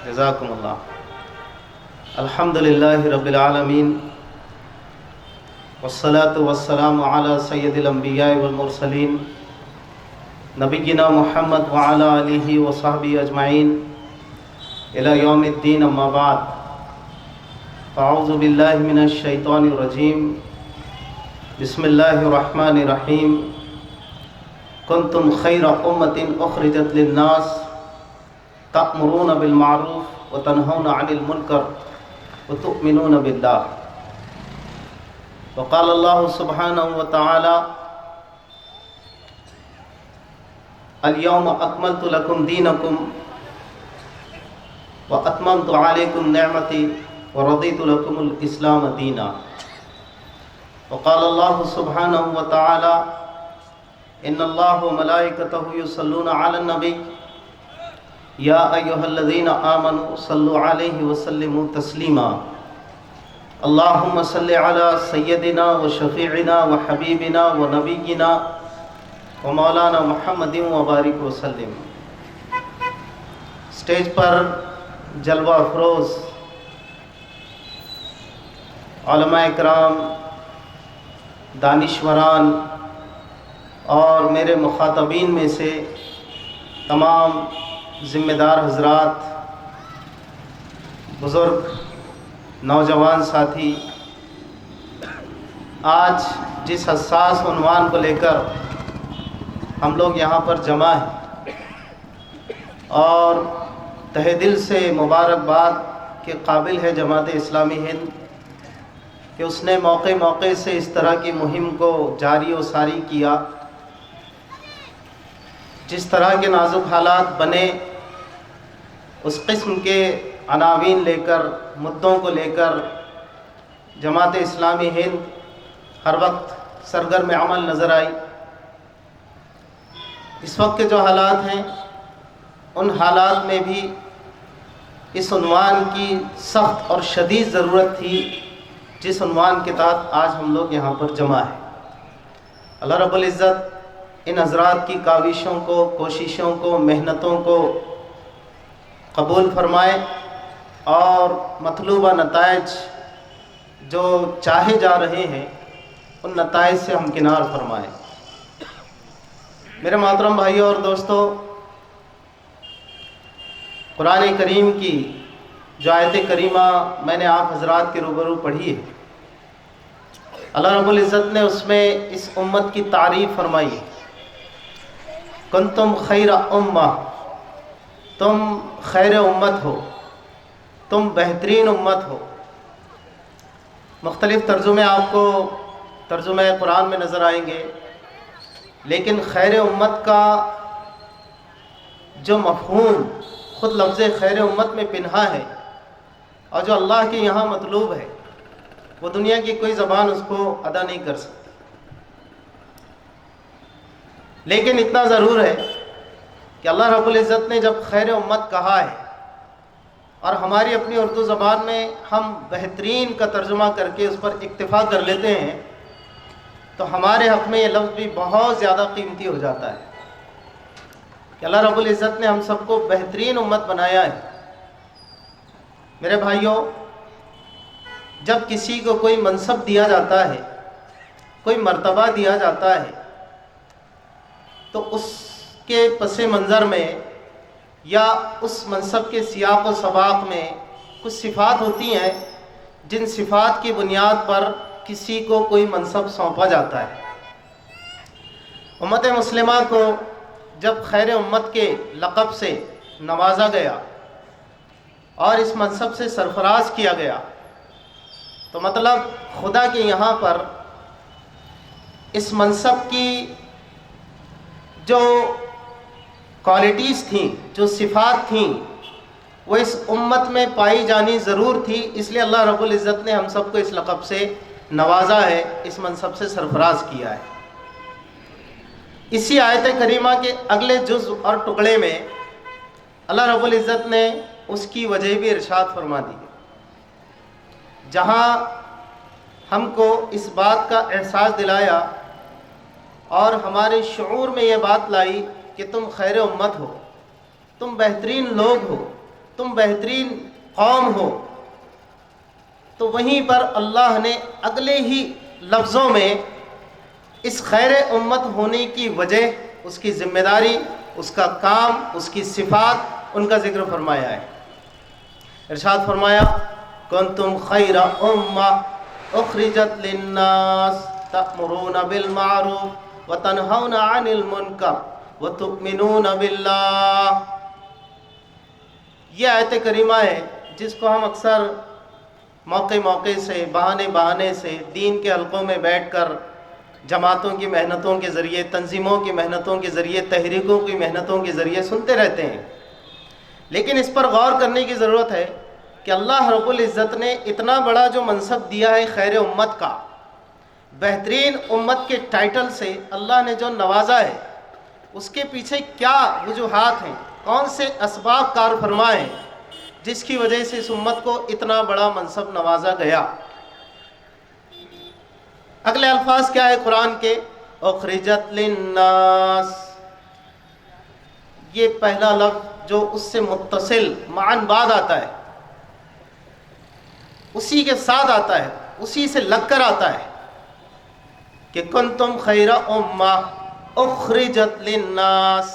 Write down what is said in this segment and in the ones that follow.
جزاکم اللہ۔ الحمدللہ رب العالمین والصلاة والسلام علی سید الانبیاء والمرسلین نبینا محمد وعلی آلہ وصحبہ اجمعین الی یوم الدین، اما بعد، فاعوذ باللہ من الشیطان الرجیم، بسم اللہ الرحمن الرحیم۔ کنتم خیر امۃ اخرجت للناس تأمرون بالمعروف وتنہون عن المنکر وتؤمنون باللہ۔ وقال اللہ سبحانہ وتعالی اليوم اکملت لکم دینکم واتممت علیکم نعمتی ورضیت لکم الاسلام دینا۔ وقال اللہ سبحانہ وتعالی ان اللہ وملائکتہ یصلون علی النبی یا ایہا الذین آمنوا صلوا علیہ وسلموا تسلیما۔ اللہم صلی علی سیدنا وشفیعنا وحبیبنا ونبینا ومولانا محمد وبارک وسلم۔ اسٹیج پر جلوہ افروز علماء اکرام، دانشوران اور میرے مخاطبین میں سے تمام ذمہ دار حضرات، بزرگ، نوجوان ساتھی، آج جس حساس عنوان کو لے کر ہم لوگ یہاں پر جمع ہیں اور تہہ دل سے مبارکباد کے قابل ہے جماعت اسلامی ہند کہ اس نے موقع موقع سے اس طرح کی مہم کو جاری و ساری کیا۔ جس طرح کے نازک حالات بنے، اس قسم کے عناوین لے کر، مدعوں کو لے کر جماعت اسلامی ہند ہر وقت سرگرم عمل نظر آئی۔ اس وقت کے جو حالات ہیں، ان حالات میں بھی اس عنوان کی سخت اور شدید ضرورت تھی جس عنوان کے تحت آج ہم لوگ یہاں پر جمع ہیں۔ اللہ رب العزت ان حضرات کی کاوشوں کو، کوششوں کو، محنتوں کو قبول فرمائے اور مطلوبہ نتائج جو چاہے جا رہے ہیں ان نتائج سے ہمکنار فرمائے۔ میرے محترم بھائیوں اور دوستو، قرآن کریم کی جو آیت کریمہ میں نے آپ حضرات کے روبرو پڑھی ہے، اللہ رب العزت نے اس میں اس امت کی تعریف فرمائی ہے۔ کنتم خیر امہ، تم خیر امت ہو، تم بہترین امت ہو۔ مختلف ترجمے آپ کو ترجمہ قرآن میں نظر آئیں گے، لیکن خیر امت کا جو مفہوم خود لفظ خیر امت میں پنہا ہے اور جو اللہ کے یہاں مطلوب ہے، وہ دنیا کی کوئی زبان اس کو ادا نہیں کر سکتی۔ لیکن اتنا ضرور ہے کہ اللہ رب العزت نے جب خیر امت کہا ہے اور ہماری اپنی اردو زبان میں ہم بہترین کا ترجمہ کر کے اس پر اکتفا کر لیتے ہیں، تو ہمارے حق میں یہ لفظ بھی بہت زیادہ قیمتی ہو جاتا ہے کہ اللہ رب العزت نے ہم سب کو بہترین امت بنایا ہے۔ میرے بھائیوں، جب کسی کو کوئی منصب دیا جاتا ہے، کوئی مرتبہ دیا جاتا ہے، تو اس کے پس منظر میں یا اس منصب کے سیاق و سباق میں کچھ صفات ہوتی ہیں جن صفات کی بنیاد پر کسی کو کوئی منصب سونپا جاتا ہے۔ امت مسلمہ کو جب خیر امت کے لقب سے نوازا گیا اور اس منصب سے سرفراز کیا گیا، تو مطلب خدا کے یہاں پر اس منصب کی جو کوالٹیز تھیں، جو صفات تھیں، وہ اس امت میں پائی جانی ضرور تھی۔ اس لیے اللہ رب العزت نے ہم سب کو اس لقب سے نوازا ہے، اس منصب سے سرفراز کیا ہے۔ اسی آیت کریمہ کے اگلے جزء اور ٹکڑے میں اللہ رب العزت نے اس کی وجہ بھی ارشاد فرما دی، جہاں ہم کو اس بات کا احساس دلایا اور ہمارے شعور میں یہ بات لائی کہ تم خیر امت ہو، تم بہترین لوگ ہو، تم بہترین قوم ہو، تو وہیں پر اللہ نے اگلے ہی لفظوں میں اس خیر امت ہونے کی وجہ، اس کی ذمہ داری، اس کا کام، اس کی صفات، ان کا ذکر فرمایا ہے۔ ارشاد فرمایا کنتم خیر امہ اخرجت للناس تأمرون بالمعروف وتنہون عن المنکر وتؤمنون باللہ۔ یہ آیت کریمہ ہے جس کو ہم اکثر موقع سے، بہانے سے دین کے حلقوں میں بیٹھ کر جماعتوں کی محنتوں کے ذریعے، تنظیموں کی محنتوں کے ذریعے، تحریکوں کی محنتوں کے ذریعے سنتے رہتے ہیں، لیکن اس پر غور کرنے کی ضرورت ہے کہ اللہ رب العزت نے اتنا بڑا جو منصب دیا ہے خیر امت کا، بہترین امت کے ٹائٹل سے اللہ نے جو نوازا ہے، اس کے پیچھے کیا وجوہات ہیں، کون سے اسباب کار فرما ہیں جس کی وجہ سے اس امت کو اتنا بڑا منصب نوازا گیا۔ اگلے الفاظ کیا ہے قرآن کے؟ اخرجت للناس، یہ پہلا لفظ جو اس سے متصل معاً بعد آتا ہے، اسی کے ساتھ آتا ہے، اسی سے لگ کر آتا ہے کہ کنتم خیر امہ اخرجت للناس،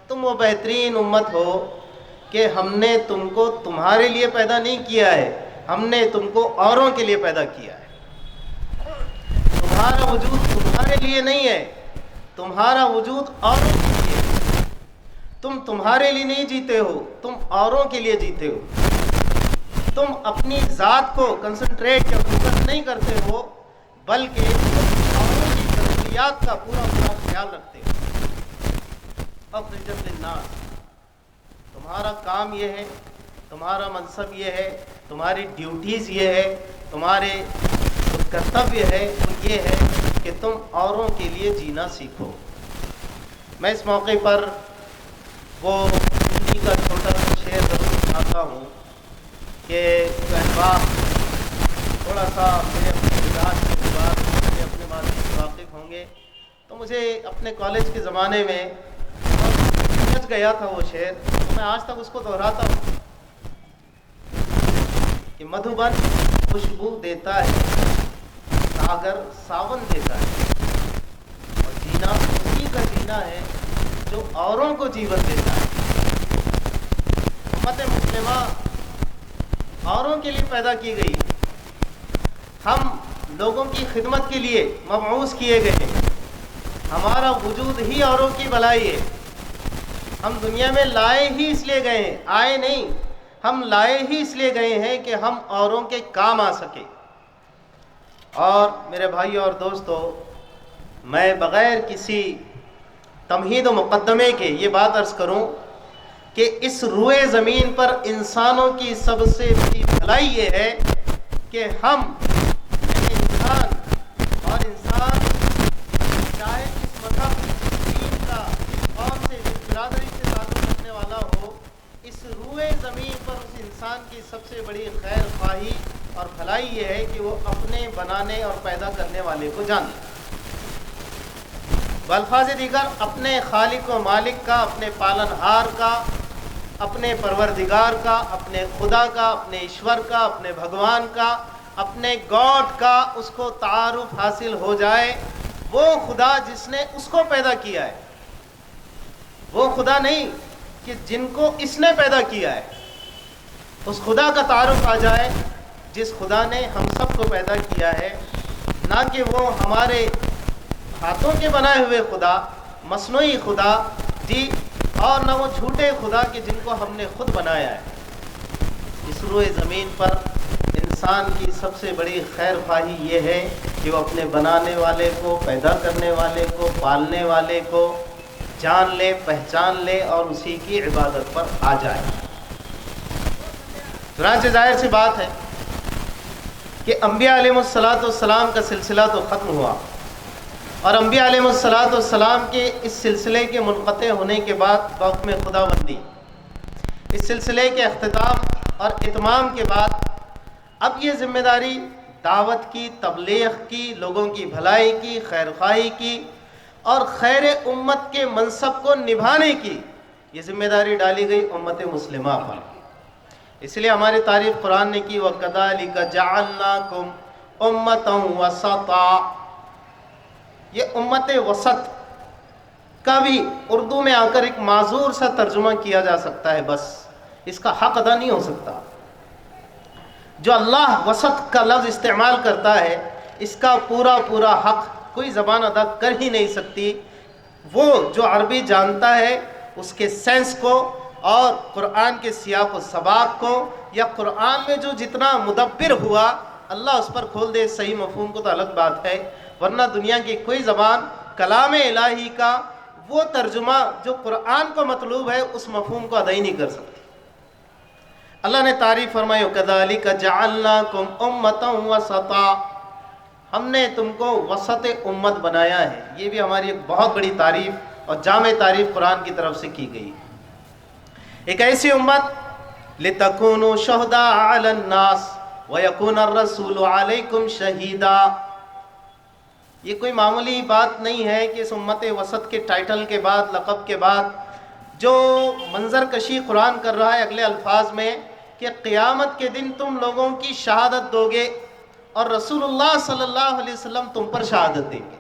تم وہ بہترین امت ہو کہ ہم نے تم کو تمہارے لیے پیدا نہیں کیا ہے، ہم نے تم کو اوروں کے لیے پیدا کیا ہے۔ تمہارا وجود تمہارے لیے نہیں ہے، تمہارا وجود اوروں کے لیے ہے۔ تم تمہارے لیے نہیں جیتے ہو، تم اوروں کے لیے جیتے ہو۔ تم اپنی ذات کو کنسنٹریٹ یا فوکس نہیں کرتے ہو، بلکہ اوروں کی ضروریات کا پورا خیال رکھتے ہو۔ اخرجت للناس، تمہارا کام یہ ہے، تمہارا منصب یہ ہے، تمہاری ڈیوٹیز یہ ہے، تمہارے کرتویہ ہے وہ یہ ہے کہ تم اوروں کے لیے جینا سیکھو۔ میں اس موقع پر وہ ہندی کا چھوٹا سا شعر ضرور سناتا ہوں کہ جو احباب تھوڑا سا میرے اپنے مزاج کے بعد میرے اپنے ماضی سے واقف ہوں گے تو مجھے اپنے کالج کے زمانے میں سمجھ گیا تھا وہ شعر، تو میں آج تک اس کو دہراتا ہوں کہ مدھوبن خوشبو دیتا ہے، ساگر ساون دیتا ہے، اور جینا اسی کا جینا ہے جو اوروں کو جیون دیتا ہے۔ امت مسلمہ اوروں کے لیے پیدا کی گئی، ہم لوگوں کی خدمت کے لیے مبعوث کیے گئے ہیں، ہمارا وجود ہی اوروں کی بھلائی ہے۔ ہم دنیا میں لائے ہی اس لیے گئے ہیں، آئے نہیں، ہم لائے ہی اس لیے گئے ہیں کہ ہم اوروں کے کام آ سکے۔ اور میرے بھائی اور دوستو، میں بغیر کسی تمہید و مقدمے کے یہ بات عرض کروں کہ اس روئے زمین پر انسانوں کی سب سے بڑی بھلائی یہ ہے کہ ہم انسان اور انسان چاہے اس مذہب، دین کا، اس قوم سے، اس برادری سے تعلق رکھنے والا ہو، اس روئے زمین پر اس انسان کی سب سے بڑی خیر خواہی اور بھلائی یہ ہے کہ وہ اپنے بنانے اور پیدا کرنے والے کو جانے، بالفاظ دیگر اپنے خالق و مالک کا، اپنے پالنہار کا، اپنے پروردگار کا، اپنے خدا کا، اپنے ایشور کا، اپنے بھگوان کا، اپنے گاڈ کا اس کو تعارف حاصل ہو جائے۔ وہ خدا جس نے اس کو پیدا کیا ہے، وہ خدا نہیں کہ جن کو اس نے پیدا کیا ہے، اس خدا کا تعارف آ جائے جس خدا نے ہم سب کو پیدا کیا ہے، نہ کہ وہ ہمارے ہاتھوں کے بنائے ہوئے خدا، مصنوعی خدا جی، اور نہ وہ جھوٹے خدا کہ جن کو ہم نے خود بنایا ہے۔ اس روئے زمین پر انسان کی سب سے بڑی خیر خواہی یہ ہے کہ وہ اپنے بنانے والے کو، پیدا کرنے والے کو، پالنے والے کو جان لے، پہچان لے اور اسی کی عبادت پر آ جائے۔ چنانچہ ظاہر سی بات ہے کہ انبیاء علیہ السلام کا سلسلہ تو ختم ہوا، اور انبیاء علیہ السلام کے اس سلسلے کے منقطع ہونے کے بعد بحکم خداوندی اس سلسلے کے اختتام اور اتمام کے بعد اب یہ ذمہ داری دعوت کی، تبلیغ کی، لوگوں کی بھلائی کی، خیر خواہی کی اور خیر امت کے منصب کو نبھانے کی یہ ذمہ داری ڈالی گئی امت مسلمہ پر۔ اس لیے ہماری تعریف قرآن نے کی وَكَذَلِكَ جَعَلْنَاكُمْ أُمَّةً وَسَطًا. یہ امت وسط کا بھی اردو میں آ کر ایک معذور سا ترجمہ کیا جا سکتا ہے، بس اس کا حق ادا نہیں ہو سکتا. جو اللہ وسط کا لفظ استعمال کرتا ہے اس کا پورا پورا حق کوئی زبان ادا کر ہی نہیں سکتی. وہ جو عربی جانتا ہے اس کے سینس کو اور قرآن کے سیاق و سباق کو، یا قرآن میں جو جتنا مدبر ہوا اللہ اس پر کھول دے صحیح مفہوم کو تو الگ بات ہے، ورنہ دنیا کی کوئی زبان کلام الہی کا وہ ترجمہ جو قرآن کو مطلوب ہے اس مفہوم کو ادا ہی نہیں کر سکتی. اللہ نے تعریف فرمائی وَكَذَلِكَ جَعَلْنَاكُمْ أُمَّةً وَسَطًا. ہم نے تم کو وسط امت بنایا ہے. یہ بھی ہماری ایک بہت بڑی تعریف اور جامع تعریف قرآن کی طرف سے کی گئی. ایک ایسی امت لِتَكُونُوا شُهَدَاءَ عَلَى النَّاسِ وَيَكُونَ الرَّسُولُ عَلَيْكُمْ شَهِيدًا. یہ کوئی معمولی بات نہیں ہے کہ اس امت وسط کے ٹائٹل کے بعد، لقب کے بعد جو منظر کشی قرآن کر رہا ہے اگلے الفاظ میں کہ قیامت کے دن تم لوگوں کی شہادت دو گے اور رسول اللہ صلی اللہ علیہ وسلم تم پر شہادت دیں گے.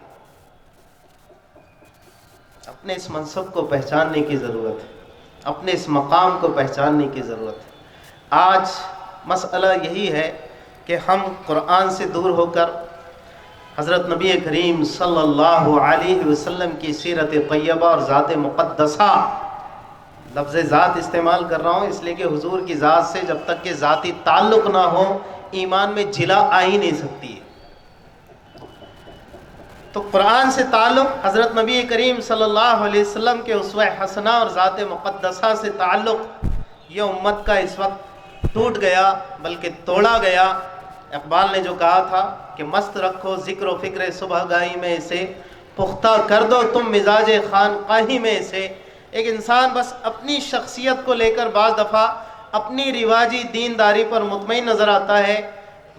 اپنے اس منصب کو پہچاننے کی ضرورت ہے، اپنے اس مقام کو پہچاننے کی ضرورت ہے. آج مسئلہ یہی ہے کہ ہم قرآن سے دور ہو کر حضرت نبی کریم صلی اللہ علیہ وسلم کی سیرت طیبہ اور ذات مقدسہ، لفظ ذات استعمال کر رہا ہوں اس لیے کہ حضور کی ذات سے جب تک کہ ذاتی تعلق نہ ہو ایمان میں جلا آ ہی نہیں سکتی ہے. تو قرآن سے تعلق، حضرت نبی کریم صلی اللہ علیہ وسلم کے اسوہ حسنہ اور ذات مقدسہ سے تعلق یہ امت کا اس وقت ٹوٹ گیا بلکہ توڑا گیا. اقبال نے جو کہا تھا کہ مست رکھو ذکر و فکر صبح گاہی میں اسے، پختہ کر دو تم مزاج خانقاہی میں اسے. ایک انسان بس اپنی شخصیت کو لے کر بعض دفعہ اپنی رواجی دینداری پر مطمئن نظر آتا ہے.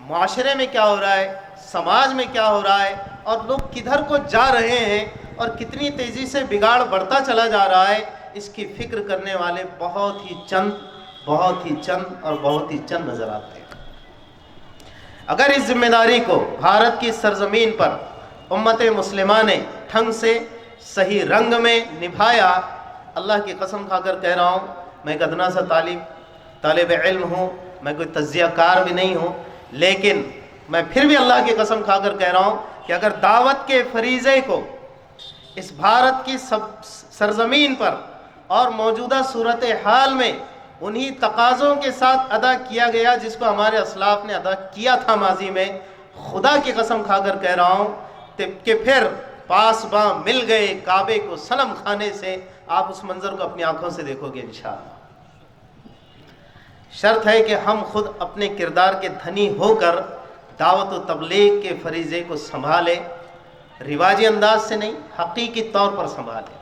معاشرے میں کیا ہو رہا ہے، سماج میں کیا ہو رہا ہے اور لوگ کدھر کو جا رہے ہیں اور کتنی تیزی سے بگاڑ بڑھتا چلا جا رہا ہے، اس کی فکر کرنے والے بہت ہی چند اور بہت ہی چند نظر آتے ہیں. اگر اس ذمہ داری کو بھارت کی سرزمین پر امت مسلمہ نے ڈھنگ سے صحیح رنگ میں نبھایا، اللہ کی قسم کھا کر کہہ رہا ہوں میں ایک ادنا سا طالب علم ہوں، میں کوئی تجزیہ کار بھی نہیں ہوں، لیکن میں پھر بھی اللہ کی قسم کھا کر کہہ رہا ہوں کہ اگر دعوت کے فریضے کو اس بھارت کی سرزمین پر اور موجودہ صورتحال میں انہی تقاضوں کے ساتھ ادا کیا گیا جس کو ہمارے اسلاف نے ادا کیا تھا ماضی میں، خدا کی قسم کھا کر کہہ رہا ہوں کہ پھر پاس باں مل گئے کعبے کو صنم کھانے سے. آپ اس منظر کو اپنی آنکھوں سے دیکھو گے انشاءاللہ. شرط ہے کہ ہم خود اپنے کردار کے دھنی ہو کر دعوت و تبلیغ کے فریضے کو سنبھالیں، رواجی انداز سے نہیں، حقیقی طور پر سنبھالیں،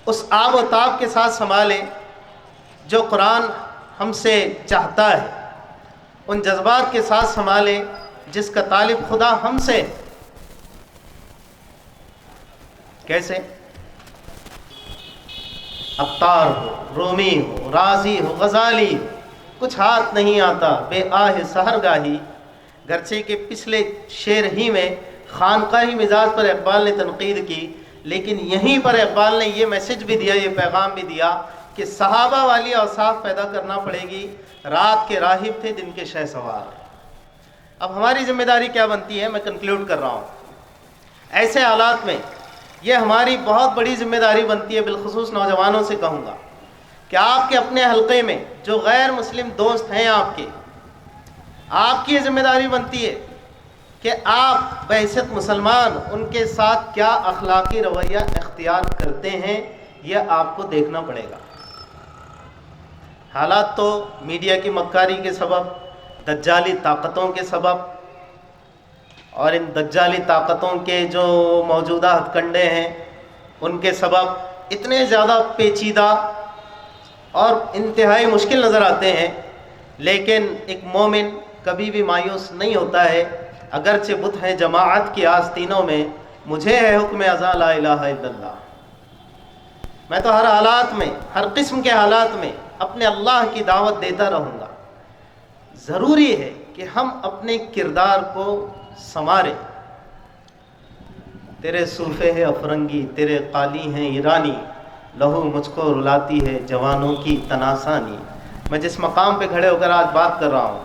اس آب و تاب کے ساتھ سنبھالیں جو قرآن ہم سے چاہتا ہے، ان جذبات کے ساتھ سنبھالیں جس کا طالب خدا ہم سے. کیسے؟ عطار ہو، رومی ہو، رازی ہو، غزالی ہو، کچھ ہاتھ نہیں آتا بے آہ سحرگاہی. گرچہ کہ پچھلے شعر ہی میں خانقاہی مزاج پر اقبال نے تنقید کی، لیکن یہیں پر اقبال نے یہ میسج بھی دیا، یہ پیغام بھی دیا کہ صحابہ والی اوصاف پیدا کرنا پڑے گی. رات کے راہب تھے دن کے شہ سوار. اب ہماری ذمہ داری کیا بنتی ہے؟ میں کنکلیوڈ کر رہا ہوں. ایسے حالات میں یہ ہماری بہت بڑی ذمہ داری بنتی ہے، بالخصوص نوجوانوں سے کہوں گا کہ آپ کے اپنے حلقے میں جو غیر مسلم دوست ہیں آپ کی یہ ذمہ داری بنتی ہے کہ آپ بحیثیت مسلمان ان کے ساتھ کیا اخلاقی رویہ اختیار کرتے ہیں، یہ آپ کو دیکھنا پڑے گا. حالات تو میڈیا کی مکاری کے سبب، دجالی طاقتوں کے سبب اور ان دجالی طاقتوں کے جو موجودہ ہتھ کنڈے ہیں ان کے سبب اتنے زیادہ پیچیدہ اور انتہائی مشکل نظر آتے ہیں. لیکن ایک مومن کبھی بھی مایوس نہیں ہوتا ہے. اگرچہ بت ہیں جماعت کی آستینوں میں، مجھے ہے حکم ازا لا الہ الا اللہ. میں تو ہر حالات میں، ہر قسم کے حالات میں اپنے اللہ کی دعوت دیتا رہوں گا. ضروری ہے کہ ہم اپنے کردار کو سنواریں۔ تیرے صوفے ہے افرنگی، تیرے قالی ہیں ایرانی، لہو مجھ کو رلاتی ہے جوانوں کی تناسانی۔ میں جس مقام پہ کھڑے ہو کر آج بات کر رہا ہوں،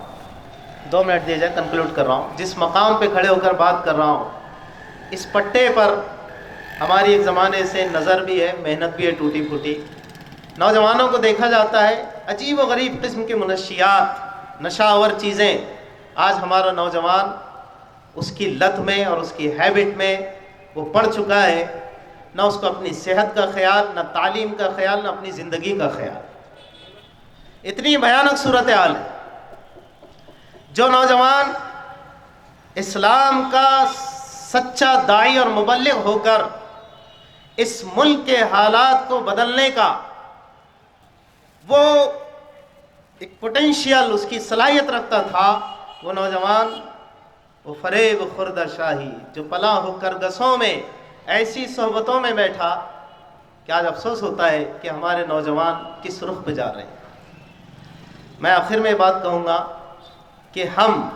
2 منٹ دیے جائے، کنکلوڈ کر رہا ہوں، جس مقام پہ کھڑے ہو کر بات کر رہا ہوں، اس پٹے پر ہماری ایک زمانے سے نظر بھی ہے، محنت بھی ہے ٹوٹی پھوٹی۔ نوجوانوں کو دیکھا جاتا ہے عجیب و غریب قسم کے منشیات، نشہ آور چیزیں، آج ہمارا نوجوان اس کی لت میں اور اس کی ہیبٹ میں وہ پڑ چکا ہے، نہ اس کو اپنی صحت کا خیال، نہ تعلیم کا خیال، نہ اپنی زندگی کا خیال۔ اتنی بھیانک صورتحال ہے۔ جو نوجوان اسلام کا سچا داعی اور مبلغ ہو کر اس ملک کے حالات کو بدلنے کا وہ ایک پوٹینشیل، اس کی صلاحیت رکھتا تھا، وہ نوجوان، وہ فریب خوردہ شاہی جو پلا ہو کر گسوں میں ایسی صحبتوں میں بیٹھا کہ آج افسوس ہوتا ہے کہ ہمارے نوجوان کس رخ پہ جا رہے ہیں۔ میں آخر میں بات کہوں گا کہ ہم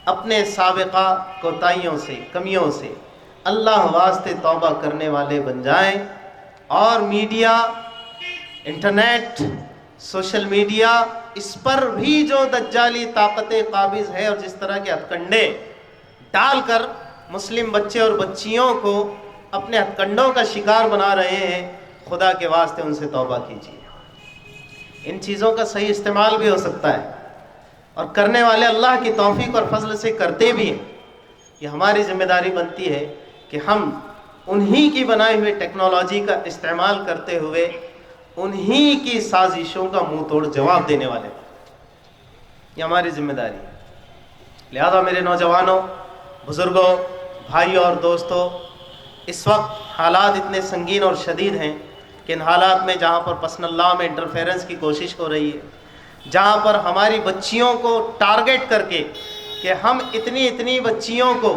اپنے سابقہ کوتاہیوں سے، کمیوں سے اللہ واسطے توبہ کرنے والے بن جائیں، اور میڈیا، انٹرنیٹ، سوشل میڈیا، اس پر بھی جو دجالی طاقت قابض ہے اور جس طرح کے ہتھکنڈے ڈال کر مسلم بچے اور بچیوں کو اپنے ہتھکنڈوں کا شکار بنا رہے ہیں، خدا کے واسطے ان سے توبہ کیجیے۔ ان چیزوں کا صحیح استعمال بھی ہو سکتا ہے، اور کرنے والے اللہ کی توفیق اور فضل سے کرتے بھی ہیں۔ یہ ہماری ذمہ داری بنتی ہے کہ ہم انہی کی بنائی ہوئے ٹیکنالوجی کا استعمال کرتے ہوئے انہی کی سازشوں کا منہ توڑ جواب دینے والے ہیں۔ یہ ہماری ذمہ داری ہے۔ لہذا میرے نوجوانوں، بزرگوں، بھائیوں اور دوستوں، اس وقت حالات اتنے سنگین اور شدید ہیں کہ ان حالات میں جہاں پر پرسنل لا میں انٹرفیرنس کی کوشش ہو رہی ہے، جہاں پر ہماری بچیوں کو ٹارگٹ کر کے کہ ہم اتنی بچیوں کو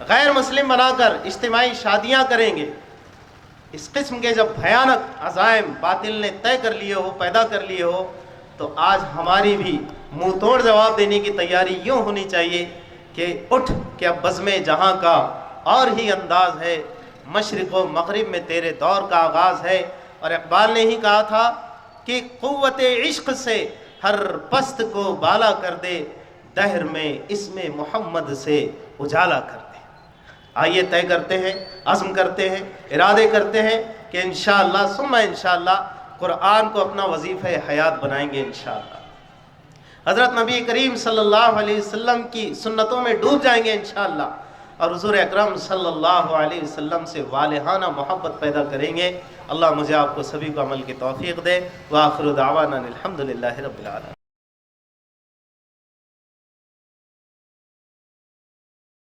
غیر مسلم بنا کر اجتماعی شادیاں کریں گے، اس قسم کے جب بھیانک عزائم باطل نے طے کر لیے ہو، پیدا کر لیے ہو، تو آج ہماری بھی منہ توڑ جواب دینے کی تیاری یوں ہونی چاہیے کہ اٹھ کہ اب بزم جہاں کا اور ہی انداز ہے، مشرق و مغرب میں تیرے دور کا آغاز ہے۔ اور اقبال نے ہی کہا تھا کہ قوت عشق سے ہر پست کو بالا کر دے، دہر میں اسم محمد سے اجالا کر دے۔ آئیے طے کرتے ہیں، عزم کرتے ہیں، ارادے کرتے ہیں کہ انشاءاللہ ثم انشاءاللہ قرآن کو اپنا وظیفہ حیات بنائیں گے انشاءاللہ۔ حضرت نبی کریم صلی اللہ علیہ وسلم کی سنتوں میں ڈوب جائیں گے انشاءاللہ، اور حضور اکرم صلی اللہ علیہ وسلم سے والہانہ محبت پیدا کریں گے۔ اللہ مجھے آپ کو سبھی کو عمل کی توفیق دے۔ وآخر دعوانا الحمدللہ رب العالمین۔